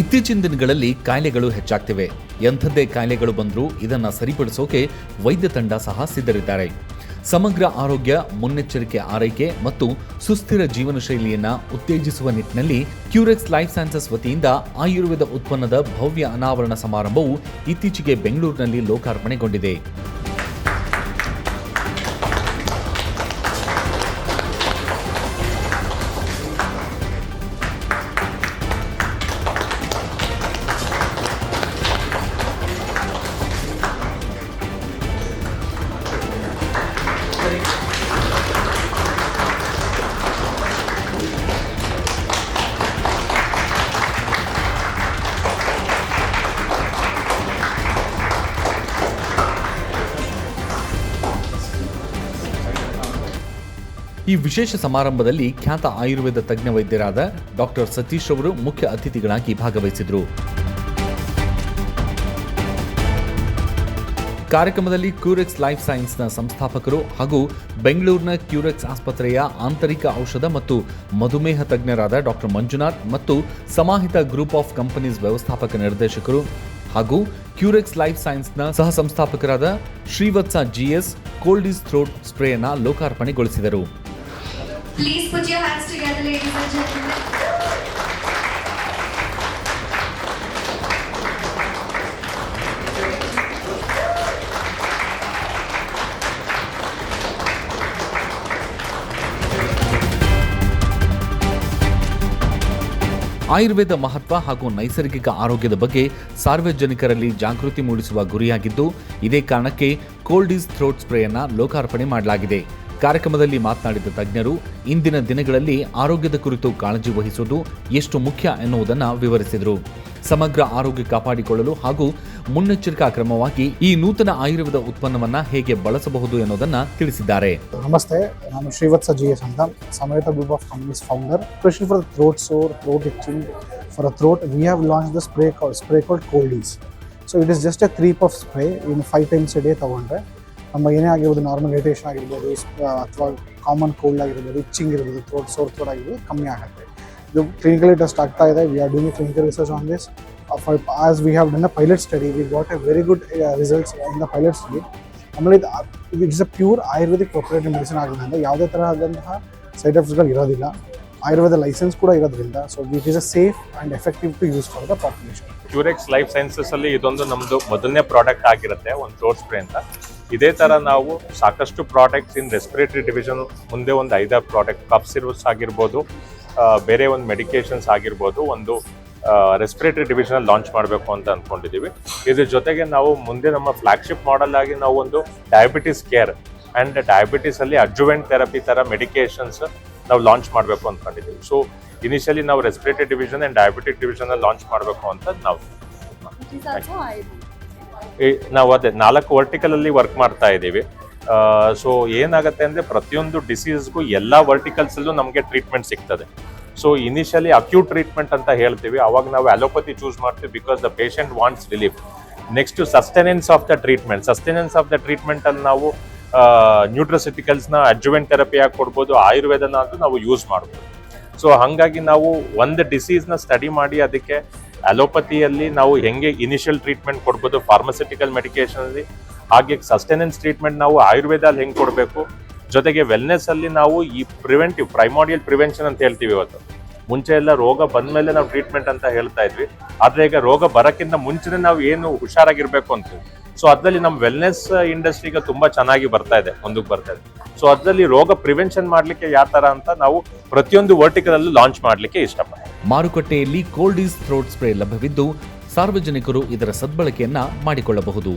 ಇತ್ತೀಚಿನ ದಿನಗಳಲ್ಲಿ ಕಾಯಿಲೆಗಳು ಹೆಚ್ಚಾಗ್ತಿವೆ. ಎಂಥದ್ದೇ ಕಾಯಿಲೆಗಳು ಬಂದರೂ ಇದನ್ನು ಸರಿಪಡಿಸೋಕೆ ವೈದ್ಯ ತಂಡ ಸಹ ಸಿದ್ಧರಿದ್ದಾರೆ. ಸಮಗ್ರ ಆರೋಗ್ಯ, ಮುನ್ನೆಚ್ಚರಿಕೆ ಆರೈಕೆ ಮತ್ತು ಸುಸ್ಥಿರ ಜೀವನ ಶೈಲಿಯನ್ನು ಉತ್ತೇಜಿಸುವ ನಿಟ್ಟಿನಲ್ಲಿ ಕ್ಯೂರೆಕ್ಸ್ ಲೈಫ್ ಸೈನ್ಸಸ್ ವತಿಯಿಂದ ಆಯುರ್ವೇದ ಉತ್ಪನ್ನದ ಭವ್ಯ ಅನಾವರಣ ಸಮಾರಂಭವು ಇತ್ತೀಚೆಗೆ ಬೆಂಗಳೂರಿನಲ್ಲಿ ಲೋಕಾರ್ಪಣೆಗೊಂಡಿದೆ. ಈ ವಿಶೇಷ ಸಮಾರಂಭದಲ್ಲಿ ಖ್ಯಾತ ಆಯುರ್ವೇದ ತಜ್ಞ ವೈದ್ಯರಾದ ಡಾಕ್ಟರ್ ಸತೀಶ್ ಅವರು ಮುಖ್ಯ ಅತಿಥಿಗಳಾಗಿ ಭಾಗವಹಿಸಿದರು. ಕಾರ್ಯಕ್ರಮದಲ್ಲಿ ಕ್ಯೂರೆಕ್ಸ್ ಲೈಫ್ ಸೈನ್ಸ್ನ ಸಂಸ್ಥಾಪಕರು ಹಾಗೂ ಬೆಂಗಳೂರಿನ ಕ್ಯೂರೆಕ್ಸ್ ಆಸ್ಪತ್ರೆಯ ಆಂತರಿಕ ಔಷಧ ಮತ್ತು ಮಧುಮೇಹ ತಜ್ಞರಾದ ಡಾಕ್ಟರ್ ಮಂಜುನಾಥ್ ಮತ್ತು ಸಮಾಹಿತ ಗ್ರೂಪ್ ಆಫ್ ಕಂಪನೀಸ್ ವ್ಯವಸ್ಥಾಪಕ ನಿರ್ದೇಶಕರು ಹಾಗೂ ಕ್ಯೂರೆಕ್ಸ್ ಲೈಫ್ ಸೈನ್ಸ್ನ ಸಹ ಸಂಸ್ಥಾಪಕರಾದ Srivatsa GS cold is throat ಸ್ಪ್ರೇಯನ್ನು ಲೋಕಾರ್ಪಣೆಗೊಳಿಸಿದರು. Please put your hands together, ladies and gentlemen. ಆಯುರ್ವೇದ ಮಹತ್ವ ಹಾಗೂ ನೈಸರ್ಗಿಕ ಆರೋಗ್ಯದ ಬಗ್ಗೆ ಸಾರ್ವಜನಿಕರಲ್ಲಿ ಜಾಗೃತಿ ಮೂಡಿಸುವ ಗುರಿಯಾಗಿದ್ದು, ಇದೇ ಕಾರಣಕ್ಕೆ ಕೋಲ್ಡ್ ಈಸ್ ಥ್ರೋಟ್ ಸ್ಪ್ರೇಯನ್ನು ಲೋಕಾರ್ಪಣೆ ಮಾಡಲಾಗಿದೆ. ಕಾರ್ಯಕ್ರಮದಲ್ಲಿ ಮಾತನಾಡಿದ ತಜ್ಞರು ಇಂದಿನ ದಿನಗಳಲ್ಲಿ ಆರೋಗ್ಯದ ಕುರಿತು ಕಾಳಜಿ ವಹಿಸುವುದು ಎಷ್ಟು ಮುಖ್ಯ ಎನ್ನುವುದನ್ನು ವಿವರಿಸಿದರು. ಸಮಗ್ರ ಆರೋಗ್ಯ ಕಾಪಾಡಿಕೊಳ್ಳಲು ಹಾಗೂ ಮುನ್ನೆಚ್ಚರಿಕಾ ಕ್ರಮವಾಗಿ ಈ ನೂತನ ಆಯುರ್ವೇದ ಉತ್ಪನ್ನವನ್ನು ಹೇಗೆ ಬಳಸಬಹುದು ಎನ್ನುವುದನ್ನು ತಿಳಿಸಿದ್ದಾರೆ. ನಮಸ್ತೆ, ನಾನು ಶ್ರೀವತ್ಸ ಜಿಎಸ್ ಅಂತ, Sameta group of companies founder. Specially for throat sore, throat itching, for a throat we have launched the spray called Cold Ease. So it is just a 3 puff spray in 5 times a day ತಗೊಂಡ್ರೆ ನಮ್ಮ ಏನೇ ಆಗಿರ್ಬೋದು, normal irritation ಆಗಿರ್ಬೋದು ಅಥವಾ common cold ಆಗಿರ್ಬೋದು, itching ಇರ್ಬೋದು, throat ಆಗಿರ್ಬೋದು ಕಮ್ಮಿ ಆಗುತ್ತೆ. ಇದು ಕ್ಲಿನಿಕಲಿ ಟೆಸ್ಟ್ ಆಗ್ತಾ ಇದೆ. We are doing clinical research on this. As we have done a pilot study, we got a very good results in the pilot study. ಆಮೇಲೆ it's a pure Ayurvedic proprietary medicine ಆಗೋದ್ರಿಂದ ಯಾವುದೇ ತರಹದಂತಹ side ಎಫೆಕ್ಟ್ಸ್ಗಳು ಇರೋದಿಲ್ಲ. Ayurveda license ಕೂಡ ಇರೋದ್ರಿಂದ so it is a safe and effective to use for the population. Curex life sciences ಅಲ್ಲಿ ಇದೊಂದು ನಮ್ಮದು ಮೊದಲನೇ ಪ್ರಾಡಕ್ಟ್ ಆಗಿರುತ್ತೆ, ಒಂದು ಥ್ರೋಟ್ ಸ್ಪ್ರೇ ಅಂತ. ಇದೇ ತರ ನಾವು ಸಾಕಷ್ಟು ಪ್ರಾಡಕ್ಟ್ಸ್ ಇನ್ ರೆಸ್ಪಿರೇಟರಿ ಡಿವಿಷನ್ ಮುಂದೆ ಒಂದು 5 ಪ್ರಾಡಕ್ಟ್, ಕಫ್ ಸಿರಪ್ಸ್ ಆಗಿರ್ಬೋದು, ಬೇರೆ ಒಂದು ಮೆಡಿಕೇಶನ್ಸ್ ಆಗಿರ್ಬೋದು, ಒಂದು ರೆಸ್ಪಿರೇಟರಿ ಡಿವಿಷನ್ ಲಾಂಚ್ ಮಾಡಬೇಕು ಅಂತ ಅಂದ್ಕೊಂಡಿದ್ದೀವಿ. ಇದ್ರ ಜೊತೆಗೆ ನಾವು ಮುಂದೆ ನಮ್ಮ ಫ್ಲಾಗ್ಶಿಪ್ ಮಾಡೆಲ್ ಆಗಿ ನಾವು ಒಂದು ಡಯಾಬಿಟಿಸ್ ಕೇರ್ ಆ್ಯಂಡ್ ಡಯಾಬಿಟಿಸ್ ಅಲ್ಲಿ ಅಡ್ಜುವೆಂಟ್ ಥೆರಪಿ ಥರ ಮೆಡಿಕೇಶನ್ಸ್ ನಾವು ಲಾಂಚ್ ಮಾಡಬೇಕು ಅಂದ್ಕೊಂಡಿದ್ದೀವಿ. ಸೊ ಇನಿಷಿಯಲಿ ನಾವು respiratory division and diabetic division launch ಮಾಡಬೇಕು ಅಂತ ನಾವು ಅದೇ 4 ವರ್ಟಿಕಲ್ ಅಲ್ಲಿ ವರ್ಕ್ ಮಾಡ್ತಾ ಇದ್ದೀವಿ. ಸೊ ಏನಾಗುತ್ತೆ ಅಂದರೆ ಪ್ರತಿಯೊಂದು ಡಿಸೀಸ್ಗೂ ಎಲ್ಲ ವರ್ಟಿಕಲ್ಸ್ ಅಲ್ಲೂ ನಮಗೆ ಟ್ರೀಟ್ಮೆಂಟ್ ಸಿಗ್ತದೆ. ಸೊ ಇನಿಷಿಯಲಿ ಅಕ್ಯೂಟ್ ಟ್ರೀಟ್ಮೆಂಟ್ ಅಂತ ಹೇಳ್ತೀವಿ, ಅವಾಗ ನಾವು ಅಲೋಪತಿ ಚೂಸ್ ಮಾಡ್ತೀವಿ because the patient wants relief. Next sustenance of the treatment ಅಲ್ಲಿ ನಾವು ನ್ಯೂಟ್ರಸಿಟಿಕಲ್ಸ್ನ ಅಡ್ಜುವೆಂಟ್ ಥೆರಪಿ ಆಗಿ ಕೊಡ್ಬೋದು, ಆಯುರ್ವೇದನ ಅಂತೂ ನಾವು ಯೂಸ್ ಮಾಡ್ಬೋದು. ಸೊ ಹಾಗಾಗಿ ನಾವು ಒಂದು ಡಿಸೀಸ್ನ ಸ್ಟಡಿ ಮಾಡಿ ಅದಕ್ಕೆ ಅಲೋಪತಿಯಲ್ಲಿ ನಾವು ಹೆಂಗೆ ಇನಿಷಿಯಲ್ ಟ್ರೀಟ್ಮೆಂಟ್ ಕೊಡ್ಬೋದು ಫಾರ್ಮಸ್ಯೂಟಿಕಲ್ ಮೆಡಿಕೇಶನಲ್ಲಿ, ಹಾಗೆ ಸಸ್ಟೆನೆನ್ಸ್ ಟ್ರೀಟ್ಮೆಂಟ್ ನಾವು ಆಯುರ್ವೇದಲ್ಲಿ ಹೆಂಗೆ ಕೊಡಬೇಕು, ಜೊತೆಗೆ ವೆಲ್ನೆಸ್ ಅಲ್ಲಿ ನಾವು ಈ ಪ್ರೈಮಾರ್ಡಿಯಲ್ ಪ್ರಿವೆನ್ಷನ್ ಅಂತ ಹೇಳ್ತೀವಿ. ಇವತ್ತು ಮುಂಚೆ ಎಲ್ಲ ರೋಗ ಬಂದ್ಮೇಲೆ ನಾವು ಟ್ರೀಟ್ಮೆಂಟ್ ಅಂತ ಹೇಳ್ತಾ ಇದ್ವಿ, ಆದ್ರೆ ಈಗ ರೋಗ ಬರೋಕ್ಕಿಂತ ಮುಂಚೆನೇ ನಾವು ಏನು ಹುಷಾರಾಗಿರ್ಬೇಕು ಅಂತೀವಿ. ಸೊ ಅದರಲ್ಲಿ ನಮ್ಮ ವೆಲ್ನೆಸ್ ಇಂಡಸ್ಟ್ರಿಗೆ ತುಂಬಾ ಚೆನ್ನಾಗಿ ಮುಂದಕ್ಕೆ ಬರ್ತಾ ಇದೆ. ಸೊ ಅದರಲ್ಲಿ ರೋಗ ಪ್ರಿವೆನ್ಷನ್ ಮಾಡ್ಲಿಕ್ಕೆ ಯಾವ ತರ ಅಂತ ನಾವು ಪ್ರತಿಯೊಂದು ವರ್ಟಿಕಲ್ ಅಲ್ಲೂ ಲಾಂಚ್ ಮಾಡ್ಲಿಕ್ಕೆ ಇಷ್ಟಪಡ್ತೀವಿ. ಮಾರುಕಟ್ಟೆಯಲ್ಲಿ ಕೋಲ್ಡ್ ಈಸ್ ಥ್ರೋಟ್ ಸ್ಪ್ರೇ ಲಭ್ಯವಿದ್ದು ಸಾರ್ವಜನಿಕರು ಇದರ ಸದ್ಬಳಕೆಯನ್ನ ಮಾಡಿಕೊಳ್ಳಬಹುದು.